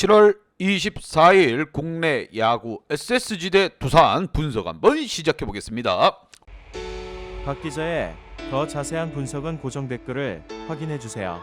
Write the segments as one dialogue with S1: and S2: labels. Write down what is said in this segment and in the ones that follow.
S1: 7월 24일 국내 야구 SSG 대 두산 분석 한번 시작해 보겠습니다.
S2: 박 기자의 더 자세한 분석은 고정 댓글을 확인해 주세요.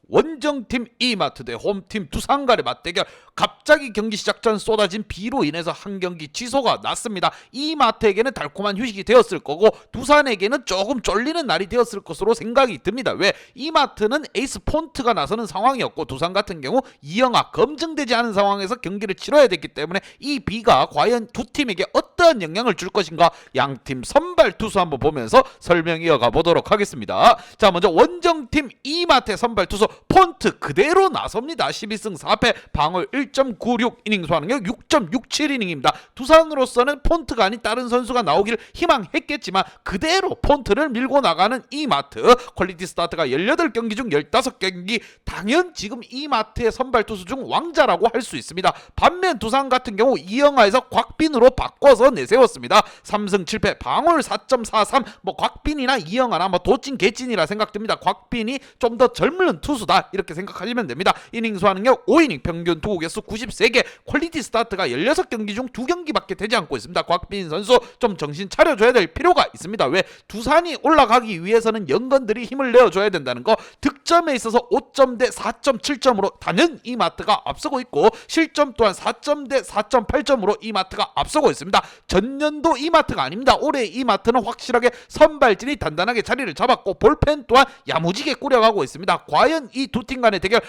S1: 원정팀 이마트 대 홈팀 두산 간의 맞대결, 갑자기 경기 시작 전 쏟아진 비로 인해서 한 경기 취소가 났습니다. 이마트에게는 달콤한 휴식이 되었을 거고 두산에게는 조금 쫄리는 날이 되었을 것으로 생각이 듭니다. 왜? 이마트는 에이스 폰트가 나서는 상황이었고 두산 같은 경우 이영하 검증되지 않은 상황에서 경기를 치러야 됐기 때문에 이 비가 과연 두 팀에게 어떠한 영향을 줄 것인가, 양팀 선발 투수 한번 보면서 설명 이어가 보도록 하겠습니다. 자, 먼저 원정팀 이마트의 선발 투수 폰트 그대로 나섭니다. 12승 4패, 방어 1.96, 이닝 소화능력 6.67이닝입니다. 두산으로서는 폰트가 아닌 다른 선수가 나오길 희망했겠지만 그대로 폰트를 밀고 나가는 이마트. 퀄리티 스타트가 18경기 중 15경기, 당연 지금 이마트의 선발 투수 중 왕자라고 할 수 있습니다. 반면 두산 같은 경우 이영하에서 곽빈으로 바꿔서 내세웠습니다. 3승 7패, 방어율 4.43. 곽빈이나 이영하나 도찐 개찐이라 생각됩니다. 곽빈이 좀 더 젊은 투수다 이렇게 생각하시면 됩니다. 이닝 소화능력 5이닝, 평균 투구 개수 93개, 퀄리티 스타트가 16경기 중 2경기밖에 되지 않고 있습니다. 곽빈 선수 좀 정신 차려줘야 될 필요가 있습니다. 왜? 두산이 올라가기 위해서는 연건들이 힘을 내어줘야 된다는 거. 득점에 있어서 5점 대 4.7점으로 단연 이마트가 앞서고 있고, 실점 또한 4점 대 4.8점으로 이마트가 앞서고 있습니다. 전년도 이마트가 아닙니다. 올해 이마트는 확실하게 선발진이 단단하게 자리를 잡았고 볼펜 또한 야무지게 꾸려가고 있습니다. 과연 이 두 팀 간의 대결,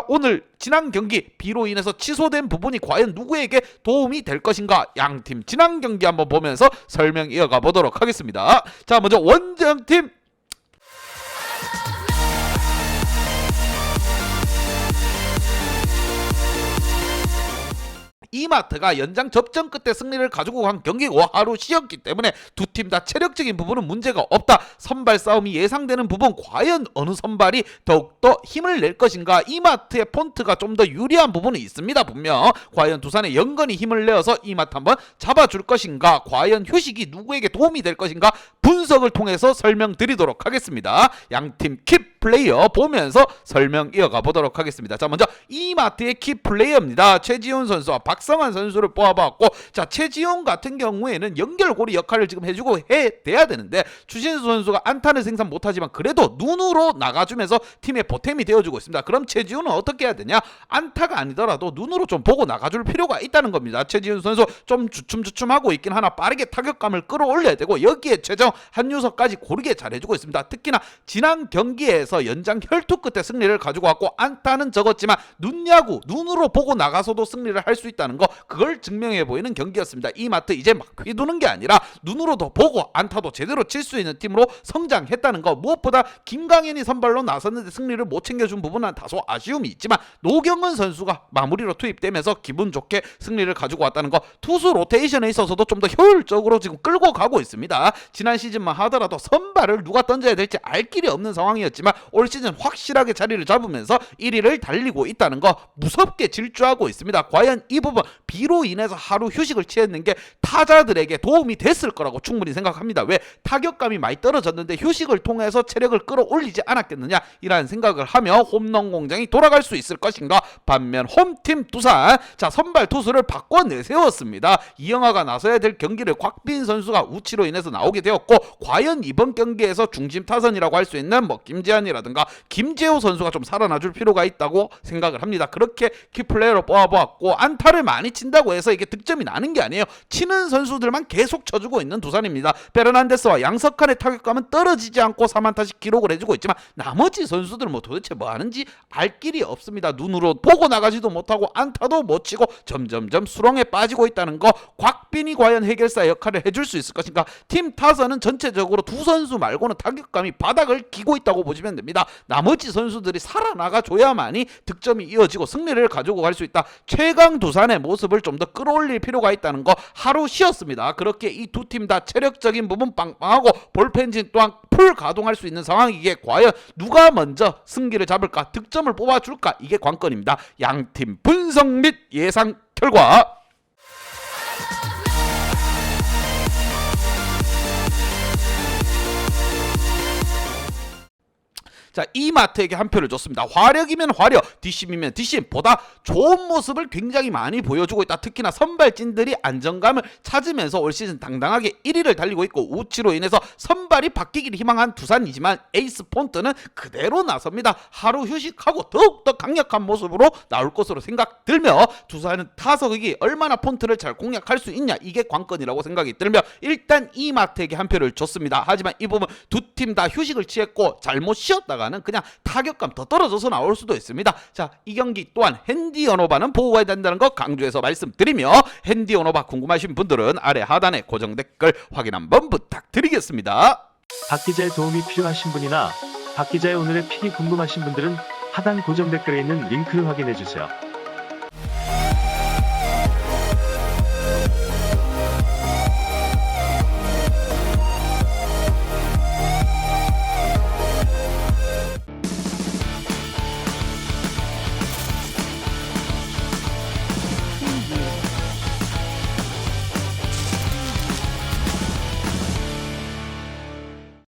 S1: 오늘 지난 경기 비로 인해서 취소된 부분이 과연 누구에게 도움이 될 것인가, 양팀 지난 경기 한번 보면서 설명 이어가 보도록 하겠습니다. 자, 먼저 원정팀 이마트가 연장 접전 끝에 승리를 가지고 간 경기고 하루 쉬었기 때문에 두 팀 다 체력적인 부분은 문제가 없다. 선발 싸움이 예상되는 부분, 과연 어느 선발이 더욱더 힘을 낼 것인가. 이마트의 폰트가 좀 더 유리한 부분이 있습니다. 분명 과연 두산의 연건이 힘을 내어서 이마트 한번 잡아줄 것인가, 과연 휴식이 누구에게 도움이 될 것인가, 분석을 통해서 설명드리도록 하겠습니다. 양팀 킥플레이어 보면서 설명 이어가 보도록 하겠습니다. 자, 먼저 이마트의 킥플레이어입니다. 최지훈 선수와 박성환 선수를 뽑아봤고, 자, 최지훈 같은 경우에는 연결고리 역할을 지금 해주고 돼야 되는데 추신수 선수가 안타를 생산 못하지만 그래도 눈으로 나가주면서 팀의 보탬이 되어주고 있습니다. 그럼 최지훈은 어떻게 해야 되냐? 안타가 아니더라도 눈으로 좀 보고 나가줄 필요가 있다는 겁니다. 최지훈 선수 좀 주춤주춤하고 있긴 하나 빠르게 타격감을 끌어올려야 되고, 여기에 최정 한유석까지 고르게 잘해주고 있습니다. 특히나 지난 경기에서 연장 혈투 끝에 승리를 가지고 왔고, 안타는 적었지만 눈야구, 눈으로 보고 나가서도 승리를 할 수 있다는 거, 그걸 증명해 보이는 경기였습니다. 이마트 이제 막 휘두는 게 아니라 눈으로도 보고 안타도 제대로 칠 수 있는 팀으로 성장했다는 거. 무엇보다 김강현이 선발로 나섰는데 승리를 못 챙겨준 부분은 다소 아쉬움이 있지만 노경은 선수가 마무리로 투입되면서 기분 좋게 승리를 가지고 왔다는 거. 투수 로테이션에 있어서도 좀 더 효율적으로 지금 끌고 가고 있습니다. 지난 시즌만 하더라도 선발을 누가 던져야 될지 알 길이 없는 상황이었지만 올 시즌 확실하게 자리를 잡으면서 1위를 달리고 있다는 거, 무섭게 질주하고 있습니다. 과연 이 부분, 비로 인해서 하루 휴식을 취했는 게 타자들에게 도움이 됐을 거라고 충분히 생각합니다. 왜? 타격감이 많이 떨어졌는데 휴식을 통해서 체력을 끌어올리지 않았겠느냐, 이라는 생각을 하며 홈런 공장이 돌아갈 수 있을 것인가. 반면 홈팀 두산, 자, 선발 투수를 바꿔 내세웠습니다. 이영하가 나서야 될 경기를 곽빈 선수가 우치로 인해서 나오게 되었고, 과연 이번 경기에서 중심 타선이라고 할 수 있는 김재환이라든가 김재호 선수가 좀 살아나줄 필요가 있다고 생각을 합니다. 그렇게 키플레이어로 뽑아보았고, 안타를 많이 친다고 해서 이게 득점이 나는 게 아니에요. 치는 선수들만 계속 쳐주고 있는 두산입니다. 베르난데스와 양석환의 타격감은 떨어지지 않고 3안타씩 기록을 해주고 있지만 나머지 선수들은 도대체 뭐 하는지 알 길이 없습니다. 눈으로 보고 나가지도 못하고 안타도 못 치고 점점점 수렁에 빠지고 있다는 거. 곽빈이 과연 해결사 역할을 해줄 수 있을 것인가. 팀 타선은 전체적으로 두 선수 말고는 타격감이 바닥을 기고 있다고 보시면 됩니다. 나머지 선수들이 살아나가 줘야만이 득점이 이어지고 승리를 가지고 갈 수 있다. 최강 두산의 모습을 좀 더 끌어올릴 필요가 있다는 거. 하루 쉬었습니다. 그렇게 이 두 팀 다 체력적인 부분 빵빵하고 볼펜진 또한 풀 가동할 수 있는 상황이기에 과연 누가 먼저 승기를 잡을까, 득점을 뽑아줄까, 이게 관건입니다. 양팀 분석 및 예상 결과. 자, 이마트에게 한 표를 줬습니다. 화력이면 화력, 뒷심이면 뒷심, 보다 좋은 모습을 굉장히 많이 보여주고 있다. 특히나 선발진들이 안정감을 찾으면서 올 시즌 당당하게 1위를 달리고 있고, 우치로 인해서 선발이 바뀌기를 희망한 두산이지만 에이스 폰트는 그대로 나섭니다. 하루 휴식하고 더욱더 강력한 모습으로 나올 것으로 생각들며, 두산은 타석이 얼마나 폰트를 잘 공략할 수 있냐, 이게 관건이라고 생각이 들며 일단 이마트에게 한 표를 줬습니다. 하지만 이 부분 두 팀 다 휴식을 취했고 잘못 쉬었다가는 그냥 타격감 더 떨어져서 나올 수도 있습니다. 자, 이 경기 또한 핸디 언어바는 보호해야 된다는 거 강조해서 말씀드리며, 핸디 언어바 궁금하신 분들은 아래 하단에 고정 댓글 확인 한번 부탁드리겠습니다.
S3: 박 기자의 도움이 필요하신 분이나 박 기자의 오늘의 픽이 궁금하신 분들은 하단 고정 댓글에 있는 링크를 확인해 주세요.